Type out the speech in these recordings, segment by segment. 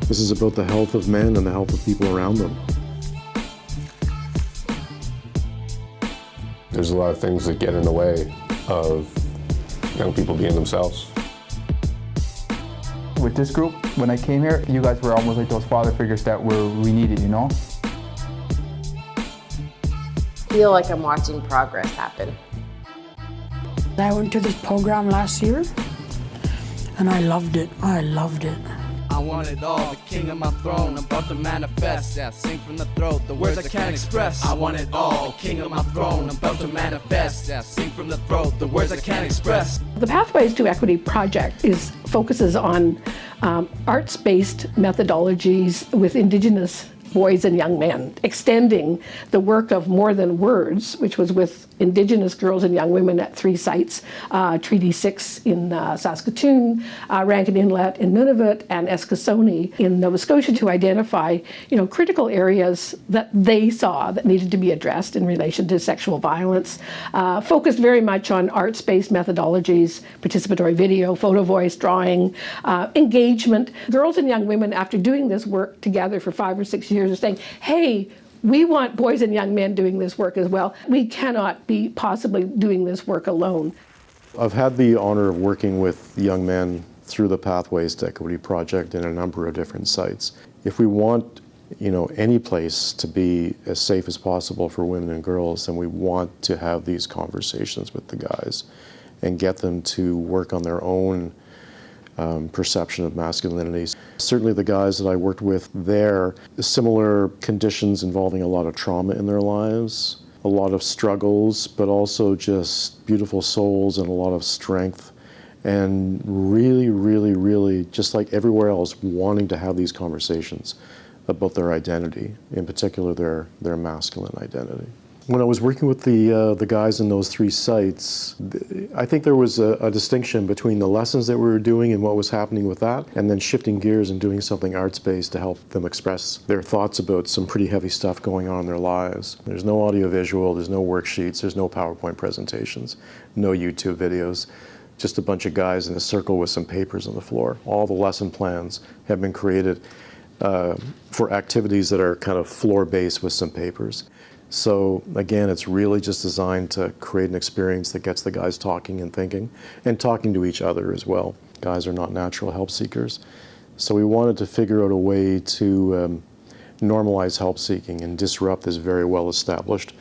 This is about the health of men and the health of people around them. There's a lot of things that get in the way of young people being themselves. With this group, when I came here, you guys were almost like those father figures that we needed, you know? I feel like I'm watching progress happen. I went to this program last year and I loved it. I loved it. I want it all, the king of my throne, I'm about to manifest. Yeah, sing from the throat, the words I can't express. I want it all, the king of my throne, I'm about to manifest. Yeah, sing from the throat, the words I can't express. The Pathways to Equity project focuses on arts-based methodologies with Indigenous boys and young men, extending the work of More Than Words, which was with Indigenous girls and young women at 3 sites, Treaty 6 in Saskatoon, Rankin Inlet in Nunavut, and Eskasoni in Nova Scotia, to identify, critical areas that they saw that needed to be addressed in relation to sexual violence, focused very much on arts-based methodologies, participatory video, photo voice, drawing, engagement. Girls and young women, after doing this work together for 5 or 6 years, are saying, hey, we want boys and young men doing this work as well. We cannot be possibly doing this work alone. I've had the honor of working with young men through the Pathways to Equity project in a number of different sites. If we want, any place to be as safe as possible for women and girls, then we want to have these conversations with the guys and get them to work on their own perception of masculinities. Certainly the guys that I worked with there, similar conditions involving a lot of trauma in their lives, a lot of struggles, but also just beautiful souls and a lot of strength, and really, really, really, just like everywhere else, wanting to have these conversations about their identity, in particular their masculine identity. When I was working with the guys in those 3 sites, I think there was a distinction between the lessons that we were doing and what was happening with that, and then shifting gears and doing something arts-based to help them express their thoughts about some pretty heavy stuff going on in their lives. There's no audio-visual, there's no worksheets, there's no PowerPoint presentations, no YouTube videos, just a bunch of guys in a circle with some papers on the floor. All the lesson plans have been created for activities that are kind of floor-based with some papers. So again, it's really just designed to create an experience that gets the guys talking and thinking, and talking to each other as well. Guys are not natural help seekers. So we wanted to figure out a way to normalize help seeking and disrupt this very well established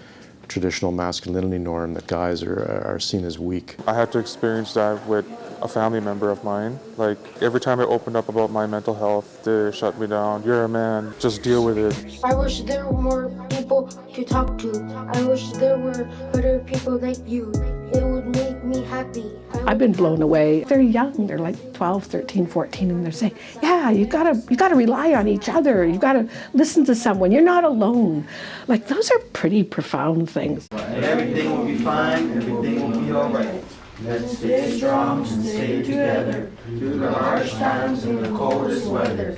traditional masculinity norm that guys are seen as weak. I had to experience that with a family member of mine. Like, every time I opened up about my mental health, they shut me down. You're a man, just deal with it. I wish there were more people to talk to. I wish there were better people like you. It would make me happy. I've been blown away. They're young, they're like 12, 13, 14, and they're saying, yeah, you gotta rely on each other. You gotta listen to someone. You're not alone. Like, those are pretty profound things. Everything will be fine, everything will be all right. Let's stay strong and stay together through the harsh times and the coldest weather.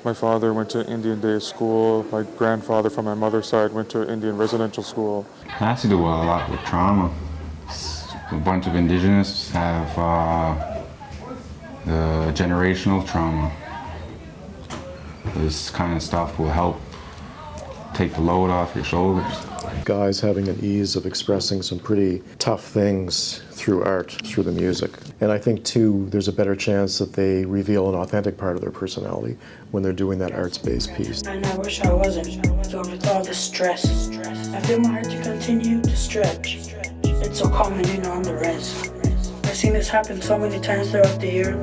My father went to Indian day school. My grandfather from my mother's side went to Indian residential school. It has to do a lot with trauma. A bunch of Indigenous have the generational trauma. This kind of stuff will help take the load off your shoulders. Guys having an ease of expressing some pretty tough things through art, through the music. And I think too, there's a better chance that they reveal an authentic part of their personality when they're doing that arts-based piece. And I wish I wasn't, so with all the stress, I feel my heart to continue to stretch. It's so common, on the res. I've seen this happen so many times throughout the year.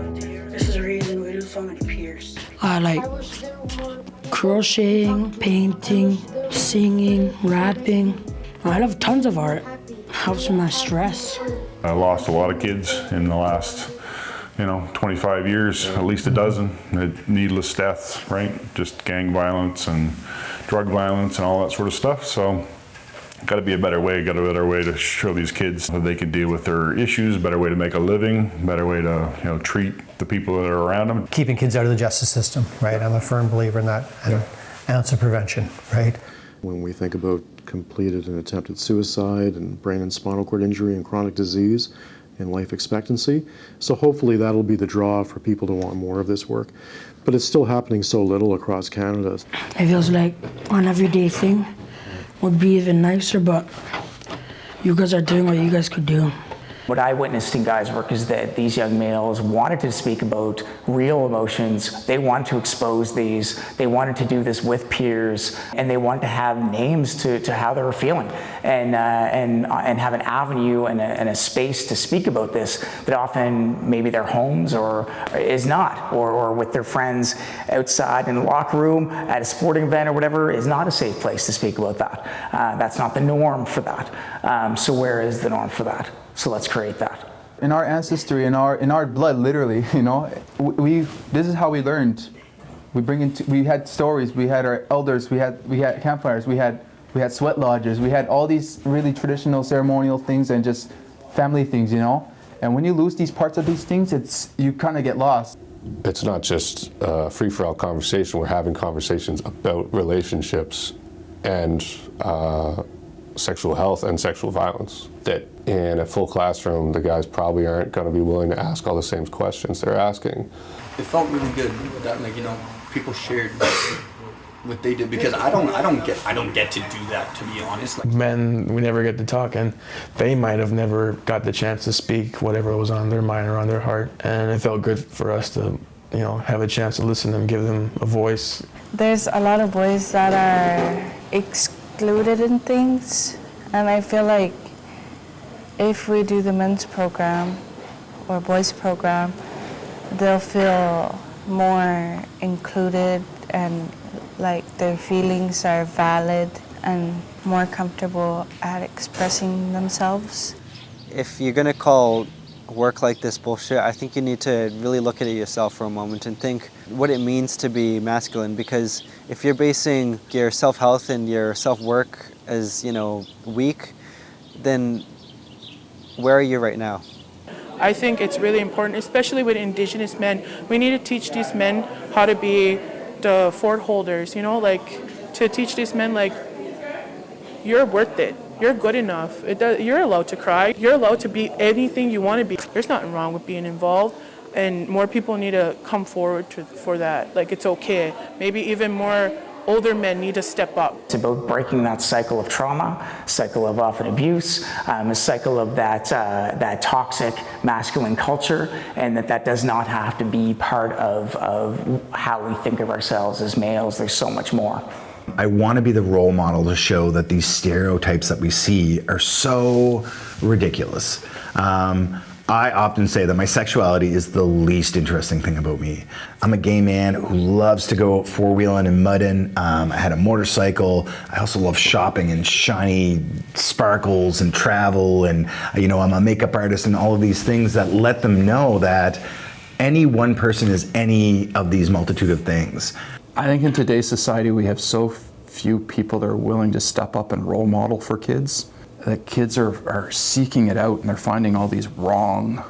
This is the reason we do so many peers. I like crocheting, painting, singing, rapping. I love tons of art. It helps with my stress. I lost a lot of kids in the last, 25 years, at least a dozen. Needless deaths, right? Just gang violence and drug violence and all that sort of stuff. So got to be a better way to show these kids that they can deal with their issues, better way to make a living, better way to treat the people that are around them. Keeping kids out of the justice system, right? I'm a firm believer in that, and an ounce of prevention, right? When we think about completed and attempted suicide and brain and spinal cord injury and chronic disease, and life expectancy. So hopefully that'll be the draw for people to want more of this work. But it's still happening so little across Canada. It feels like an everyday thing would be even nicer, but you guys are doing what you guys could do. What I witnessed in GuysWork is that these young males wanted to speak about real emotions. They wanted to expose these. They wanted to do this with peers, and they wanted to have names to how they were feeling, and have an avenue and a space to speak about this that often maybe their homes or is not, or with their friends outside in the locker room at a sporting event or whatever is not a safe place to speak about that. That's not the norm for that. So where is the norm for that? So let's create that. In our ancestry, in our blood, literally, you know, this is how we learned. We had stories, we had our elders, we had campfires, we had sweat lodges, we had all these really traditional ceremonial things and just family things, you know. And when you lose these parts of these things, you kind of get lost. It's not just a free-for-all conversation. We're having conversations about relationships and sexual health and sexual violence that in a full classroom, the guys probably aren't going to be willing to ask all the same questions they're asking. It felt really good that, like, you know, people shared what they did, because I don't get to do that, to be honest. Like, men, we never get to talk, and they might have never got the chance to speak whatever was on their mind or on their heart, and it felt good for us to, you know, have a chance to listen to them, give them a voice. There's a lot of boys that are excluded in things, and I feel like if we do the men's program or boys program, they'll feel more included and like their feelings are valid and more comfortable at expressing themselves. If you're gonna call work like this bullshit, I think you need to really look at it yourself for a moment and think what it means to be masculine, because if you're basing your self-health and your self-work as, you know, weak, then where are you right now? I think it's really important, especially with Indigenous men. We need to teach these men how to be the fort holders, you know, like to teach these men, like, you're worth it. You're good enough. You're allowed to cry. You're allowed to be anything you want to be. There's nothing wrong with being involved, and more people need to come forward for that. Like, it's okay. Maybe even more older men need to step up. It's about breaking that cycle of trauma, cycle of often abuse, a cycle of that toxic masculine culture, and that does not have to be part of how we think of ourselves as males. There's so much more. I want to be the role model to show that these stereotypes that we see are so ridiculous. I often say that my sexuality is the least interesting thing about me. I'm a gay man who loves to go four-wheeling and mudding. I had a motorcycle. I also love shopping and shiny sparkles and travel, and, you know, I'm a makeup artist and all of these things that let them know that any one person is any of these multitude of things. I think in today's society we have so few people that are willing to step up and role model for kids. That kids are seeking it out and they're finding all these wrong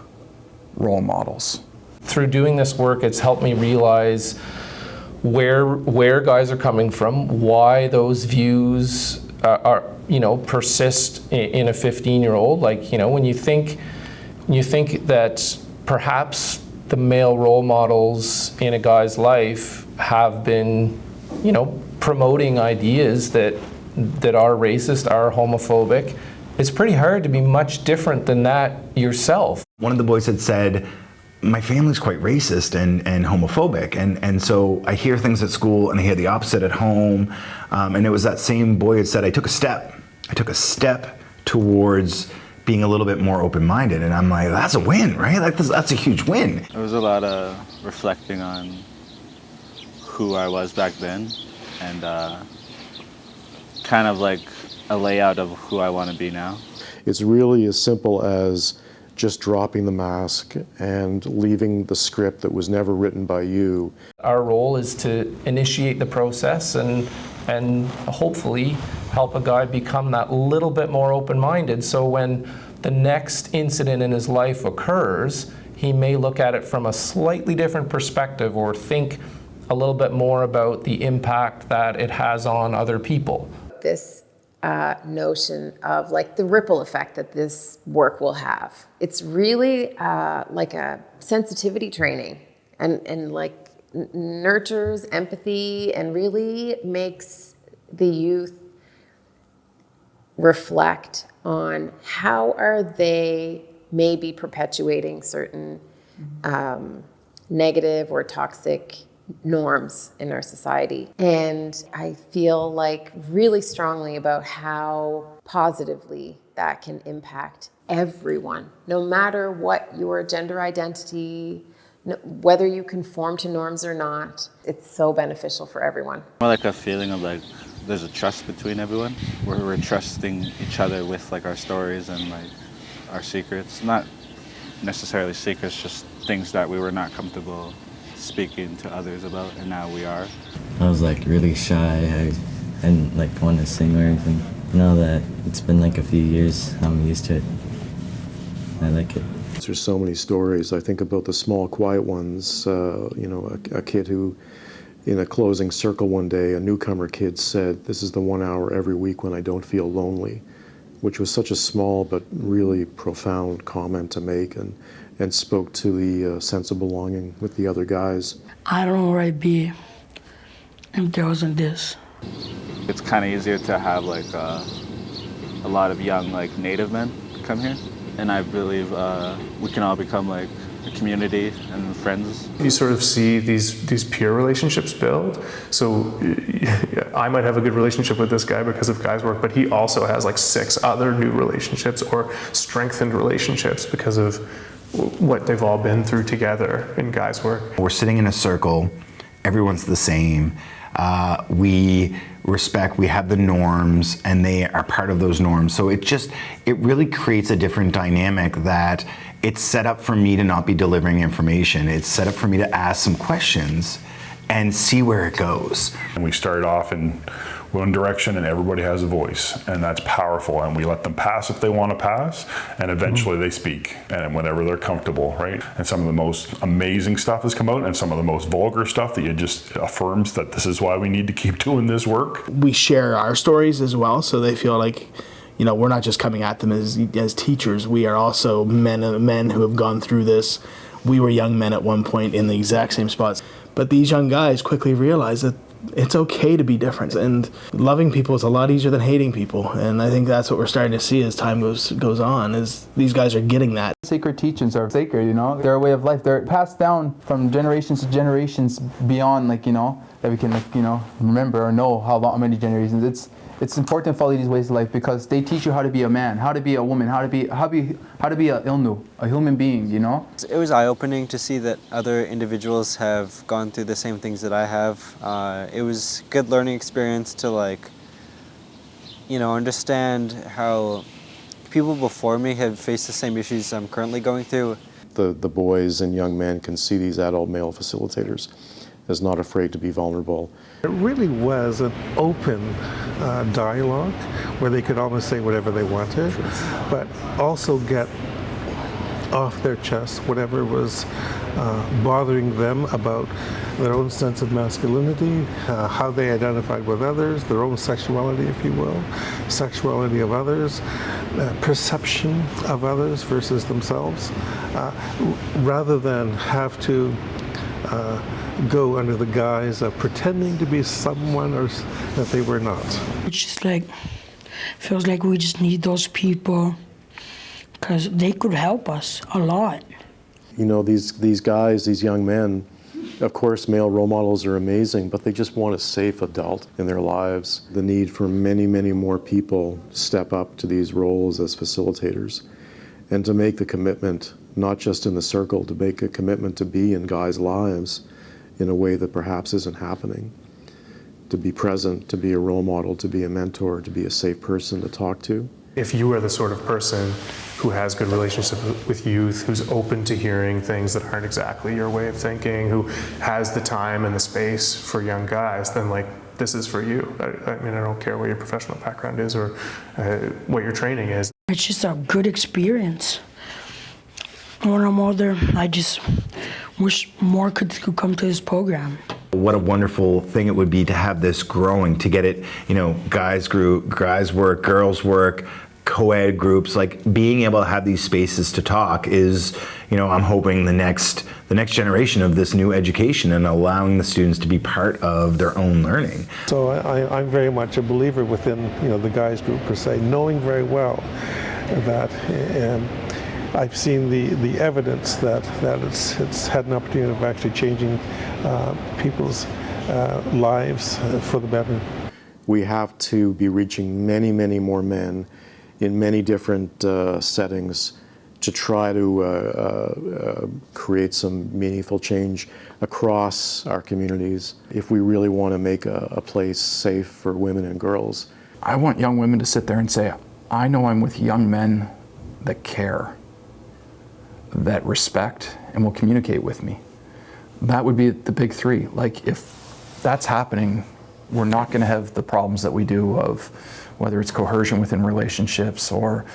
role models. Through doing this work, it's helped me realize where guys are coming from, why those views persist in a 15-year-old. Like, you know, when you think that perhaps the male role models in a guy's life have been, you know, promoting ideas that are racist, are homophobic, it's pretty hard to be much different than that yourself. One of the boys had said, my family's quite racist and homophobic, and so I hear things at school and I hear the opposite at home, and it was that same boy had said, I took a step towards being a little bit more open-minded, and I'm like, that's a win, right? Like, that's a huge win. There was a lot of reflecting on who I was back then, and kind of like a layout of who I want to be now. It's really as simple as just dropping the mask and leaving the script that was never written by you. Our role is to initiate the process and hopefully help a guy become that little bit more open-minded, so when the next incident in his life occurs, he may look at it from a slightly different perspective or think a little bit more about the impact that it has on other people. This notion of like the ripple effect that this work will have. It's really like a sensitivity training and like nurtures empathy and really makes the youth reflect on how are they maybe perpetuating certain negative or toxic norms in our society. And I feel like really strongly about how positively that can impact everyone, no matter what your gender identity, whether you conform to norms or not. It's so beneficial for everyone. More like a feeling of like there's a trust between everyone, where we're trusting each other with like our stories and like our secrets. Not necessarily secrets, just things that we were not comfortable speaking to others about, and now we are. I was like really shy. I didn't like want to sing or anything. Now that it's been like a few years, I'm used to it. I like it. There's so many stories. I think about the small, quiet ones. You know, a kid who, in a closing circle one day, a newcomer kid said, "This is the 1 hour every week when I don't feel lonely," which was such a small but really profound comment to make, and spoke to the sense of belonging with the other guys. I don't know where I'd be if there wasn't this. It's kind of easier to have like a lot of young like Native men come here, and I believe we can all become like a community and friends. You sort of see these peer relationships build. So I might have a good relationship with this guy because of GuysWork, but he also has like 6 other new relationships or strengthened relationships because of what they've all been through together in GuysWork. We're sitting in a circle, everyone's the same. We respect, we have the norms, and they are part of those norms. So it really creates a different dynamic that it's set up for me to not be delivering information. It's set up for me to ask some questions and see where it goes. And we started off in one direction and everybody has a voice, and that's powerful, and we let them pass if they want to pass, and eventually they speak, and whenever they're comfortable, right? And some of the most amazing stuff has come out, and some of the most vulgar stuff that you just affirms that this is why we need to keep doing this work. We share our stories as well, so they feel like, you know, we're not just coming at them as teachers, we are also men who have gone through this. We were young men at one point in the exact same spots, but these young guys quickly realize that it's okay to be different, and loving people is a lot easier than hating people, and I think that's what we're starting to see as time goes on, is these guys are getting that. Sacred teachings are sacred, you know? They're a way of life. They're passed down from generations to generations beyond, like, you know, that we can, like, you know, remember or know how many generations. It's important to follow these ways of life because they teach you how to be a man, how to be a woman, how to be a ilnu, a human being, you know? It was eye-opening to see that other individuals have gone through the same things that I have. It was a good learning experience to, like, you know, understand how people before me have faced the same issues I'm currently going through. The boys and young men can see these adult male facilitators as not afraid to be vulnerable. It really was an open dialogue where they could almost say whatever they wanted, but also get off their chest whatever was bothering them about their own sense of masculinity, how they identified with others, their own sexuality, if you will, sexuality of others, perception of others versus themselves, rather than have to go under the guise of pretending to be someone or that they were not. It's just like, feels like we just need those people because they could help us a lot. You know, these guys, these young men, of course male role models are amazing, but they just want a safe adult in their lives. The need for many, many more people to step up to these roles as facilitators and to make the commitment, not just in the circle, to make a commitment to be in guys' lives in a way that perhaps isn't happening. To be present, to be a role model, to be a mentor, to be a safe person to talk to. If you are the sort of person who has good relationships with youth, who's open to hearing things that aren't exactly your way of thinking, who has the time and the space for young guys, then like this is for you. I mean, I don't care what your professional background is or what your training is. It's just a good experience. When I'm older, I just wish more could come to this program. What a wonderful thing it would be to have this growing, to get it, you know, guys group, GuysWork, girls work, co-ed groups, like being able to have these spaces to talk is, you know, I'm hoping the next generation of this new education and allowing the students to be part of their own learning. So I'm very much a believer within, you know, the guys group per se, knowing very well that, and I've seen the evidence that it's had an opportunity of actually changing people's lives for the better. We have to be reaching many, many more men in many different settings to try to create some meaningful change across our communities if we really want to make a place safe for women and girls. I want young women to sit there and say, I know I'm with young men that care, that respect, and will communicate with me. That would be the big three. Like, if that's happening, we're not going to have the problems that we do of whether it's coercion within relationships or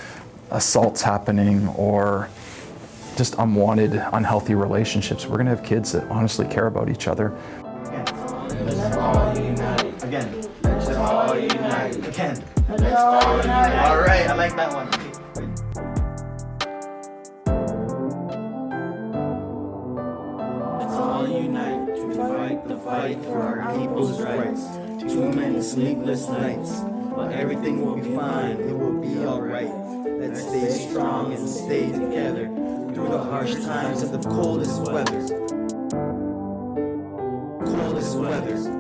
assaults happening or just unwanted, unhealthy relationships. We're going to have kids that honestly care about each other. Let's all unite. Again. Let's all unite. Again. Let's all unite. All right, I like that one. Let's all unite to fight the fight for our people's rights. Too many sleepless nights, but everything will be fine. It will be all right. Let's stay strong and stay together through the harsh times of the coldest weathers. Coldest weathers.